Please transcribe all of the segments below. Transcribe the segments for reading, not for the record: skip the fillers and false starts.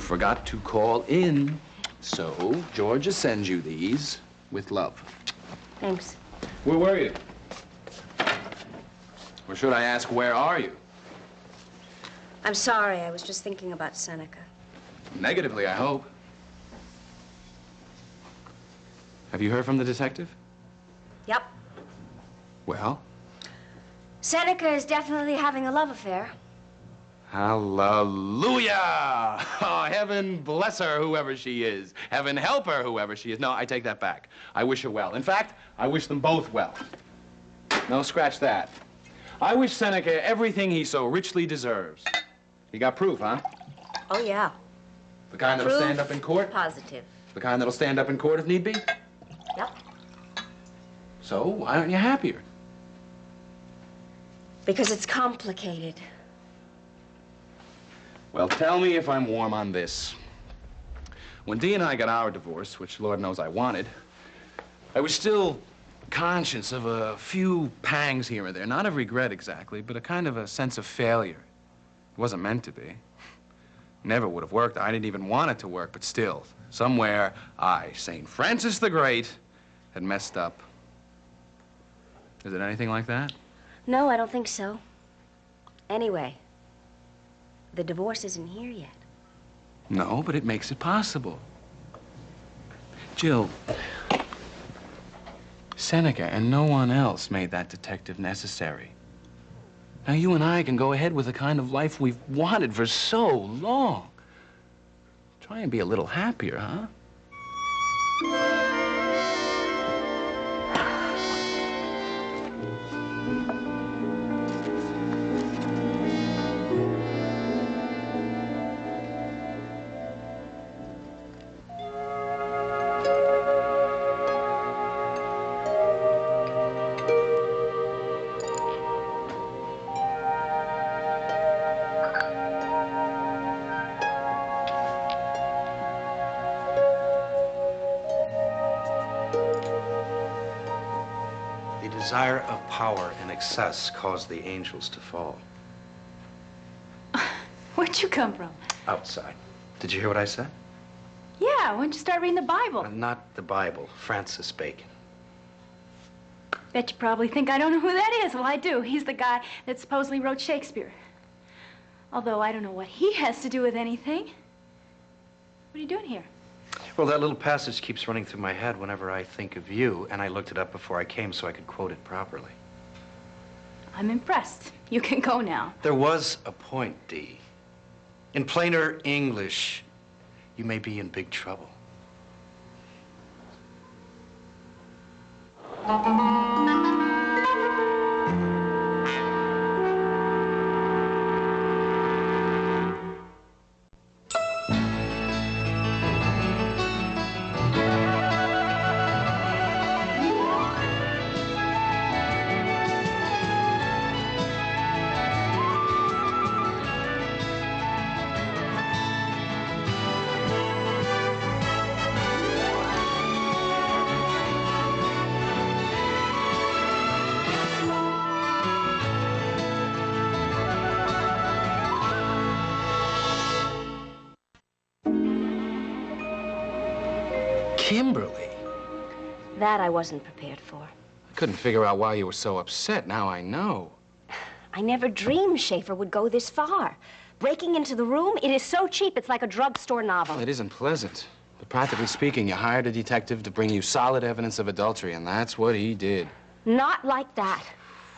forgot to call in. So, Georgia sends you these with love. Thanks. Where were you? Or should I ask, where are you? I'm sorry. I was just thinking about Seneca. Negatively, I hope. Have you heard from the detective? Yep. Well? Seneca is definitely having a love affair. Hallelujah! Oh, heaven bless her, whoever she is. Heaven help her, whoever she is. No, I take that back. I wish her well. In fact, I wish them both well. No, scratch that. I wish Seneca everything he so richly deserves. You got proof, huh? Oh, yeah. The kind that'll stand up in court? Positive. The kind that'll stand up in court if need be? Yep. So, why aren't you happier? Because it's complicated. Well, tell me if I'm warm on this. When Dee and I got our divorce, which Lord knows I wanted, I was still conscious of a few pangs here and there. Not of regret exactly, but a kind of a sense of failure. It wasn't meant to be. Never would have worked. I didn't even want it to work, but still, somewhere I, St. Francis the Great, had messed up. Is it anything like that? No, I don't think so. Anyway, the divorce isn't here yet. No, but it makes it possible. Jill, Seneca and no one else made that detective necessary. Now, you and I can go ahead with the kind of life we've wanted for so long. Try and be a little happier, huh? The desire of power and excess caused the angels to fall. Where'd you come from? Outside. Did you hear what I said? Yeah, why don't you start reading the Bible? Not the Bible. Francis Bacon. Bet you probably think I don't know who that is. Well, I do. He's the guy that supposedly wrote Shakespeare. Although I don't know what he has to do with anything. What are you doing here? Well, that little passage keeps running through my head whenever I think of you, and I looked it up before I came so I could quote it properly. I'm impressed. You can go now. There was a point, Dee. In plainer English, you may be in big trouble. Kimberly. That I wasn't prepared for. I couldn't figure out why you were so upset. Now I know. I never dreamed Schaefer would go this far. Breaking into the room, it is so cheap, it's like a drugstore novel. Well, it isn't pleasant. But practically speaking, you hired a detective to bring you solid evidence of adultery, and that's what he did. Not like that.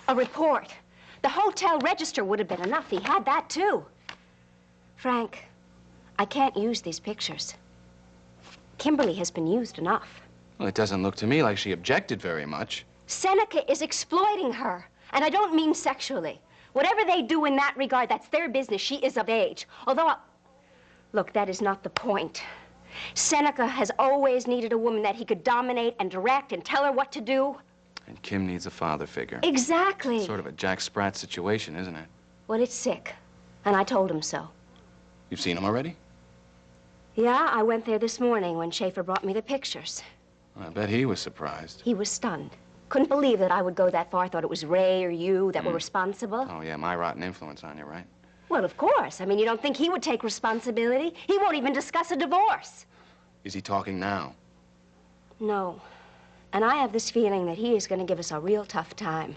A report. The hotel register would have been enough. He had that, too. Frank, I can't use these pictures. Kimberly has been used enough. Well, it doesn't look to me like she objected very much. Seneca is exploiting her. And I don't mean sexually. Whatever they do in that regard, that's their business. She is of age. Although, look, that is not the point. Seneca has always needed a woman that he could dominate and direct and tell her what to do. And Kim needs a father figure. Exactly. Sort of a Jack Sprat situation, isn't it? Well, it's sick. And I told him so. You've seen him already? Yeah, I went there this morning when Schaefer brought me the pictures. I bet he was surprised. He was stunned. Couldn't believe that I would go that far. Thought it was Ray or you that were responsible. Oh, yeah, my rotten influence on you, right? Well, of course. I mean, you don't think he would take responsibility? He won't even discuss a divorce. Is he talking now? No. And I have this feeling that he is going to give us a real tough time.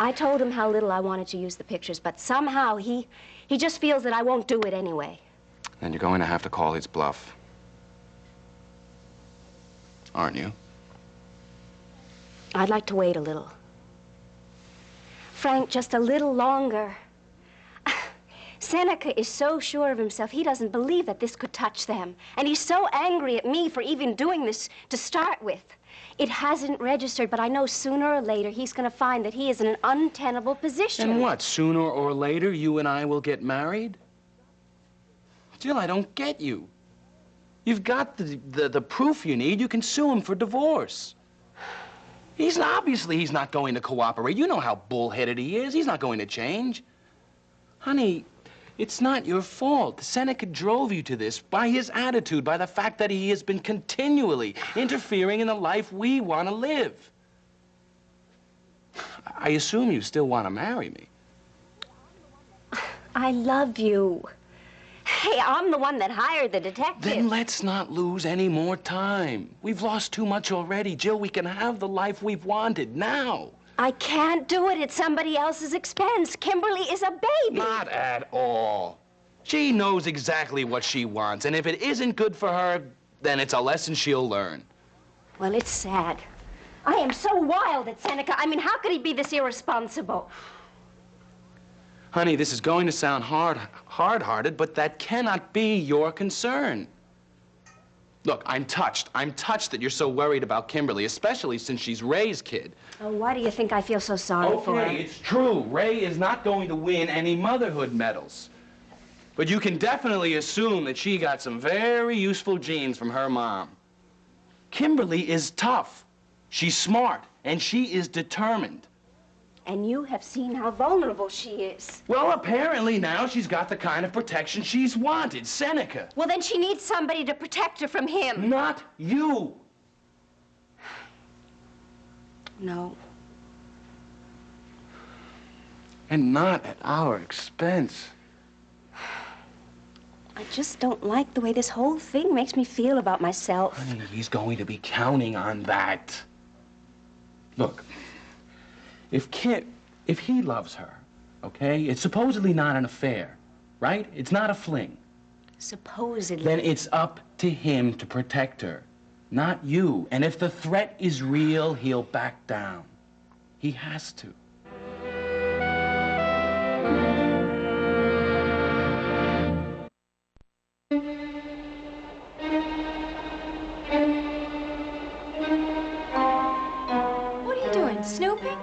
I told him how little I wanted to use the pictures, but somehow he just feels that I won't do it anyway. Then you're going to have to call his bluff. Aren't you? I'd like to wait a little. Frank, just a little longer. Seneca is so sure of himself, he doesn't believe that this could touch them. And he's so angry at me for even doing this to start with. It hasn't registered, but I know sooner or later he's going to find that he is in an untenable position. And what, sooner or later you and I will get married? Jill, I don't get you. You've got the proof you need. You can sue him for divorce. Obviously he's not going to cooperate. You know how bullheaded he is. He's not going to change. Honey, it's not your fault. Seneca drove you to this by his attitude, by the fact that he has been continually interfering in the life we want to live. I assume you still want to marry me. I love you. Hey, I'm the one that hired the detective. Then let's not lose any more time. We've lost too much already. Jill, we can have the life we've wanted now. I can't do it at somebody else's expense. Kimberly is a baby. Not at all. She knows exactly what she wants, and if it isn't good for her, then it's a lesson she'll learn. Well, it's sad. I am so wild at Seneca. I mean, how could he be this irresponsible? Honey, this is going to sound hard-hearted, but that cannot be your concern. Look, I'm touched. I'm touched that you're so worried about Kimberly, especially since she's Ray's kid. Oh, why do you think I feel so sorry for her? Okay, it's true. Ray is not going to win any motherhood medals. But you can definitely assume that she got some very useful genes from her mom. Kimberly is tough. She's smart, and she is determined. And you have seen how vulnerable she is. Well, apparently now she's got the kind of protection she's wanted, Seneca. Well, then she needs somebody to protect her from him. Not you. No. And not at our expense. I just don't like the way this whole thing makes me feel about myself. Honey, he's going to be counting on that. Look, if he loves her, okay, it's supposedly not an affair, right? It's not a fling. Supposedly. Then it's up to him to protect her, not you. And if the threat is real, he'll back down. He has to. What are you doing, snooping?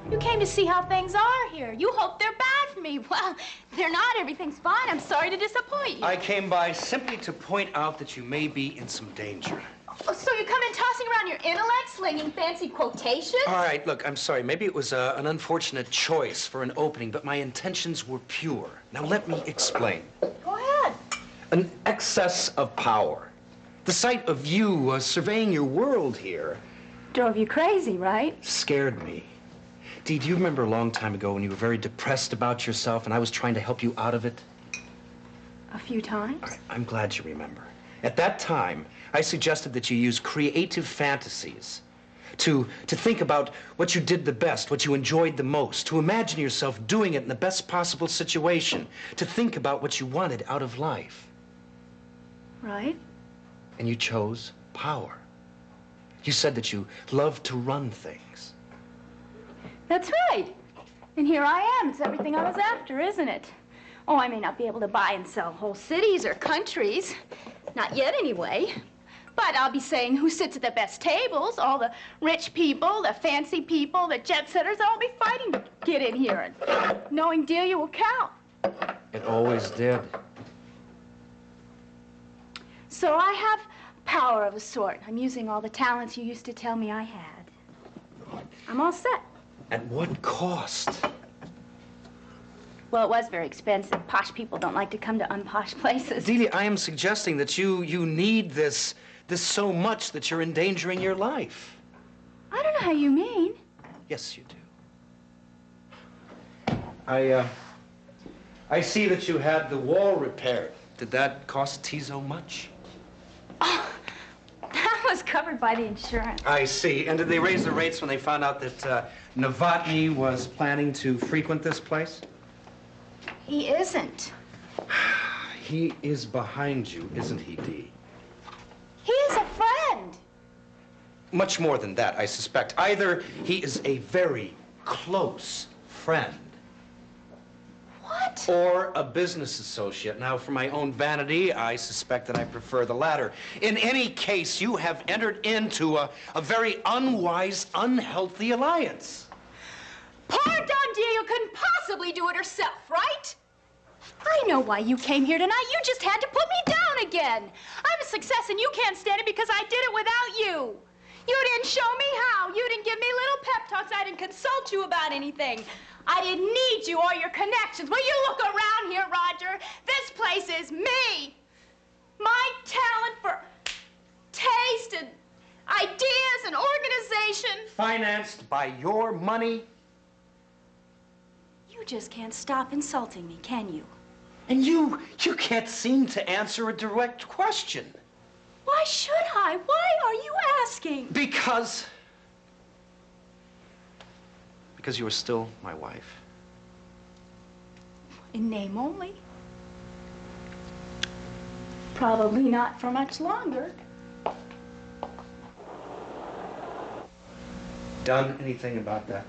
You came to see how things are here. You hope they're bad for me. Well, they're not. Everything's fine. I'm sorry to disappoint you. I came by simply to point out that you may be in some danger. Oh, so you come in tossing around your intellect, slinging fancy quotations? All right, look, I'm sorry. Maybe it was an unfortunate choice for an opening, but my intentions were pure. Now, let me explain. Go ahead. An excess of power. The sight of you surveying your world here Drove you crazy, right? scared me. Dee, do you remember a long time ago when you were very depressed about yourself and I was trying to help you out of it? A few times. All right, I'm glad you remember. At that time, I suggested that you use creative fantasies to think about what you did the best, what you enjoyed the most, to imagine yourself doing it in the best possible situation, to think about what you wanted out of life. Right? And you chose power. You said that you loved to run things. That's right. And here I am. It's everything I was after, isn't it? Oh, I may not be able to buy and sell whole cities or countries. Not yet, anyway. But I'll be saying who sits at the best tables. All the rich people, the fancy people, the jet setters, they'll all be fighting to get in here. And knowing Delia will count. It always did. So I have power of a sort. I'm using all the talents you used to tell me I had. I'm all set. At what cost? Well, it was very expensive. Posh people don't like to come to unposh places. Delia, I am suggesting that you need this so much that you're endangering your life. I don't know how you mean. Yes, you do. I I see that you had the wall repaired. Did that cost Tizo much? Oh, that was covered by the insurance. I see. And did they raise the rates when they found out that Novotny was planning to frequent this place? He isn't. He is behind you, isn't he, Dee? He is a friend. Much more than that, I suspect. Either he is a very close friend. What? Or a business associate. Now, for my own vanity, I suspect that I prefer the latter. In any case, you have entered into a very unwise, unhealthy alliance. Poor Don Diego couldn't possibly do it herself, right? I know why you came here tonight. You just had to put me down again. I'm a success and you can't stand it because I did it without you. You didn't show me how. You didn't give me little pep talks. I didn't consult you about anything. I didn't need you or your connections. Will you look around here, Roger? This place is me. My talent for taste and ideas and organization. Financed by your money? You just can't stop insulting me, can you? And you can't seem to answer a direct question. Why should I? Why are you asking? Because you are still my wife. In name only. Probably not for much longer. Done anything about that?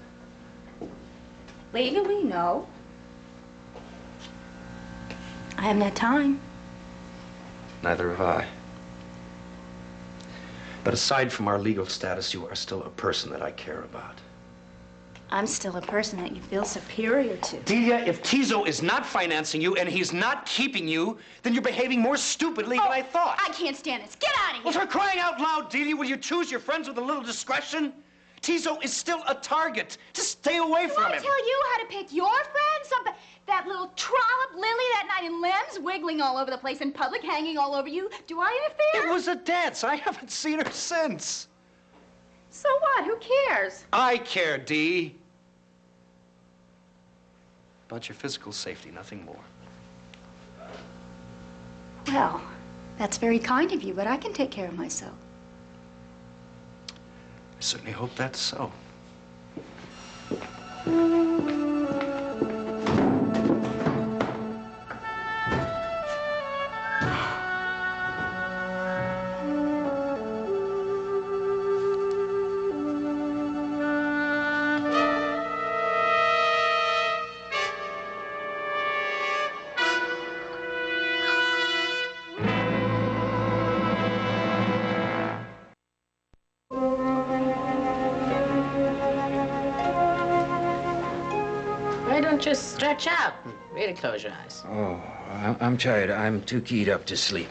Legally, no. I haven't had time. Neither have I. But aside from our legal status, you are still a person that I care about. I'm still a person that you feel superior to. Delia, if Tizo is not financing you and he's not keeping you, then you're behaving more stupidly than I thought. I can't stand this. Get out of Well, here. for crying out loud, Delia, will you choose your friends with a little discretion? Tizo is still a target. Just stay away from I him. tell you how to pick your friends? That little trollop Lily that night in Lem's, wiggling all over the place in public, hanging all over you. Do I interfere? It was a dance. I haven't seen her since. So what? Who cares? I care, Dee. About your physical safety, nothing more. Well, that's very kind of you, but I can take care of myself. I certainly hope that's so. Why don't you stretch out and really close your eyes? Oh, I'm tired. I'm too keyed up to sleep.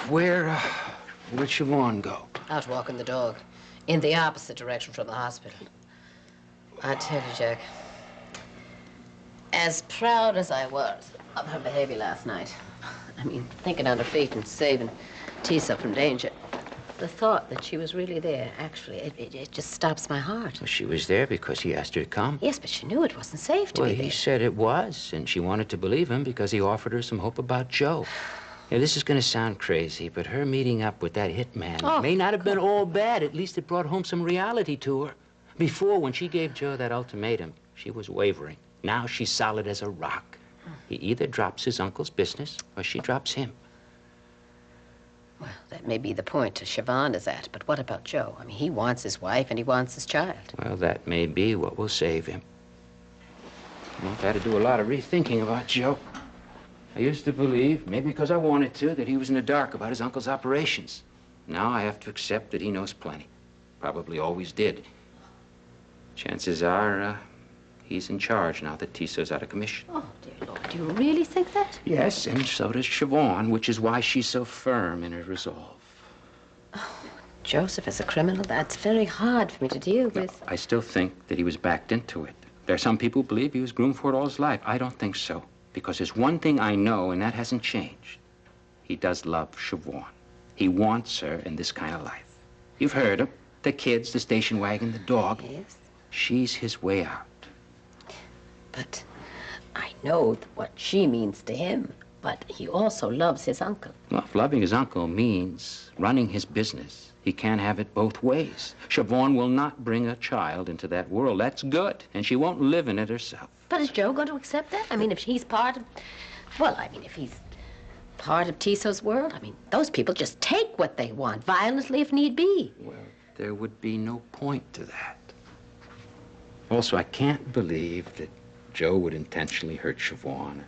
Where'd Siobhan go? Out walking the dog. In the opposite direction from the hospital. I tell you, Jack, as proud as I was of her behavior last night, I mean, thinking on her feet and saving Tisa from danger, the thought that she was really there, actually, it just stops my heart. Well, she was there because he asked her to come. Yes, but she knew it wasn't safe to Well, be he there. said it was, and she wanted to believe him because he offered her some hope about Joe. Now, this is going to sound crazy, but her meeting up with that hitman may not have been all bad. At least it brought home some reality to her. Before, when she gave Joe that ultimatum, she was wavering. Now she's solid as a rock. He either drops his uncle's business or she drops him. Well, that may be the point Siobhan is at, but what about Joe? I mean, he wants his wife and he wants his child. Well, that may be what will save him. I've had to do a lot of rethinking about Joe. I used to believe, maybe because I wanted to, that he was in the dark about his uncle's operations. Now I have to accept that he knows plenty. Probably always did. Chances are, he's in charge now that Tisa's out of commission. Oh, dear Lord, do you really think that? Yes, and so does Siobhan, which is why she's so firm in her resolve. Joseph is a criminal. That's very hard for me to deal with. I still think that he was backed into it. There are some people who believe he was groomed for it all his life. I don't think so. Because there's one thing I know, and that hasn't changed. He does love Siobhan. He wants her in this kind of life. You've heard him. The kids, the station wagon, the dog. Yes. She's his way out. But I know what she means to him, but he also loves his uncle. Well, if loving his uncle means running his business, he can't have it both ways. Siobhan will not bring a child into that world. That's good, and she won't live in it herself. But is Joe going to accept that? I mean, if he's part of... Well, I mean, if he's part of Tiso's world, I mean, those people just take what they want, violently if need be. Well, there would be no point to that. Also, I can't believe that Joe would intentionally hurt Siobhan or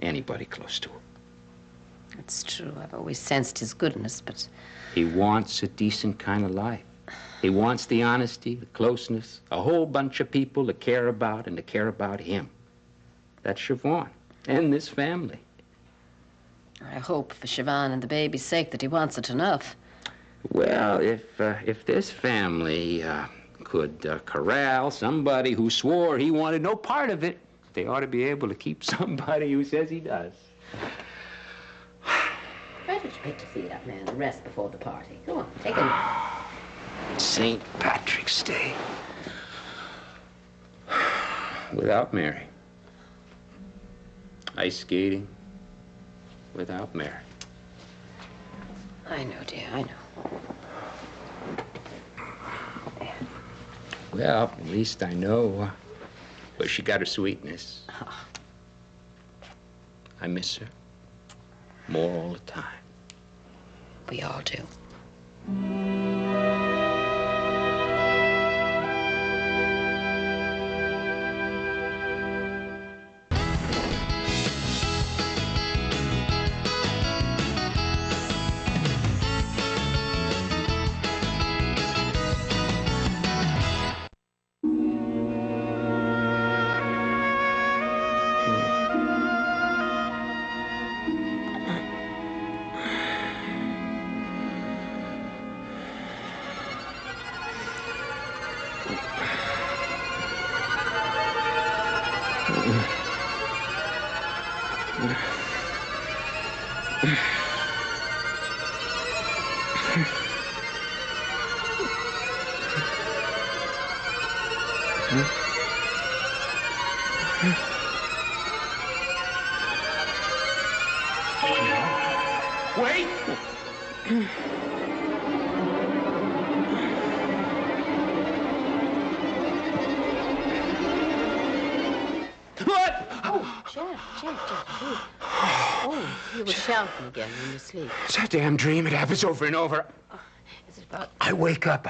anybody close to her. It's true. I've always sensed his goodness, but... He wants a decent kind of life. He wants the honesty, the closeness, a whole bunch of people to care about and to care about him. That's Siobhan and this family. I hope for Siobhan and the baby's sake that he wants it enough. Well, if this family could corral somebody who swore he wanted no part of it, they ought to be able to keep somebody who says he does. Why don't you pick your feet up, man, and rest before the party? Go on, take a nap. St. Patrick's Day. Without Mary. Ice skating. Without Mary. I know, dear, I know. Well, at least I know where she got her sweetness. I miss her more all the time. We all do. Wait! What? Oh, Jeff, please. Oh, you were shouting again in your sleep. It's a damn dream. It happens over and over. Is it about... I wake up.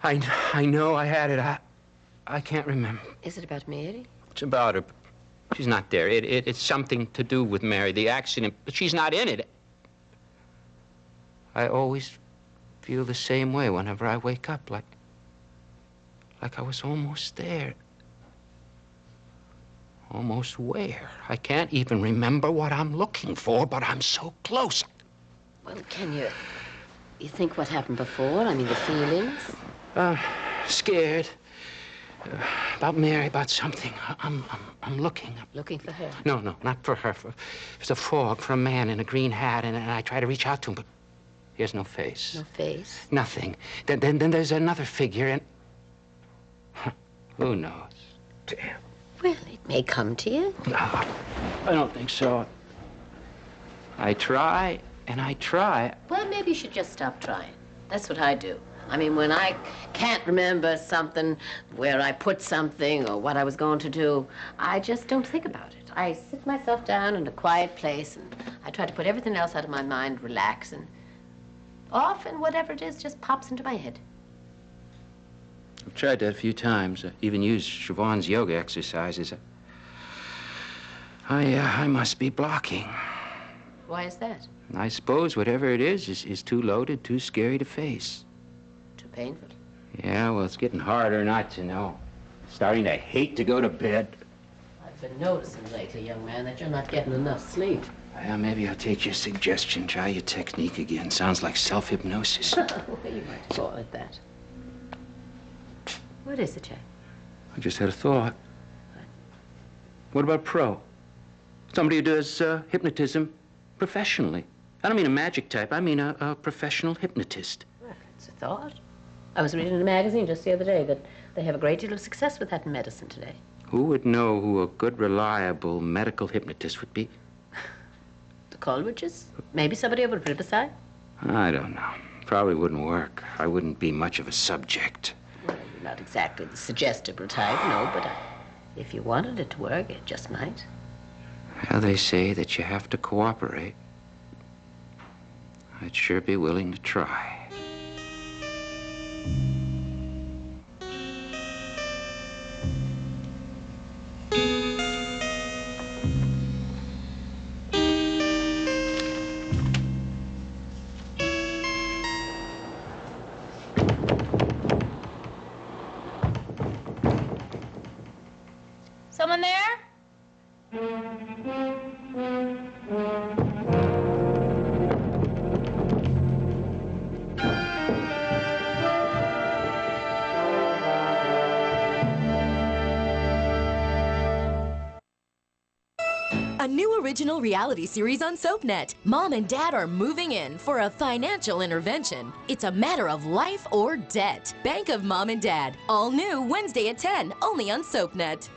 I know I had it. I can't remember. Is it about Mary? It's about her. She's not there. It's something to do with Mary, the accident, but she's not in it. I always feel the same way whenever I wake up, like I was almost there. Almost where? I can't even remember what I'm looking for, but I'm so close. Well, can you think what happened before? I mean, the feelings? Scared. About Mary, about something. I'm looking. Looking for her? No, not for her. There's a fog for a man in a green hat, and I try to reach out to him, but he has no face. No face? Nothing. Then there's another figure, and... Who knows? Damn. Well, it may come to you. No, I don't think so. I try, and I try. Well, maybe you should just stop trying. That's what I do. I mean, when I can't remember something, where I put something, or what I was going to do, I just don't think about it. I sit myself down in a quiet place, and I try to put everything else out of my mind, relax, and often whatever it is just pops into my head. I've tried that a few times. Even used Siobhan's yoga exercises. I must be blocking. Why is that? I suppose whatever it is too loaded, too scary to face. Too painful. Yeah, well, it's getting harder not to know. Starting to hate to go to bed. I've been noticing lately, young man, that you're not getting enough sleep. Well, maybe I'll take your suggestion. Try your technique again. Sounds like self-hypnosis. Well, you might call it that. What is it, Jack? I just had a thought. What about pro? Somebody who does hypnotism professionally. I don't mean a magic type. I mean a professional hypnotist. Well, it's a thought. I was reading in a magazine just the other day that they have a great deal of success with that in medicine today. Who would know who a good, reliable medical hypnotist would be? The Coleridges? Maybe somebody over at Riverside? I don't know. Probably wouldn't work. I wouldn't be much of a subject. Well, you're not exactly the suggestible type, no, but if you wanted it to work, it just might. Well, they say that you have to cooperate. I'd sure be willing to try. Someone there? A new original reality series on SoapNet. Mom and Dad are moving in for a financial intervention. It's a matter of life or debt. Bank of Mom and Dad. All new Wednesday at 10, only on SoapNet.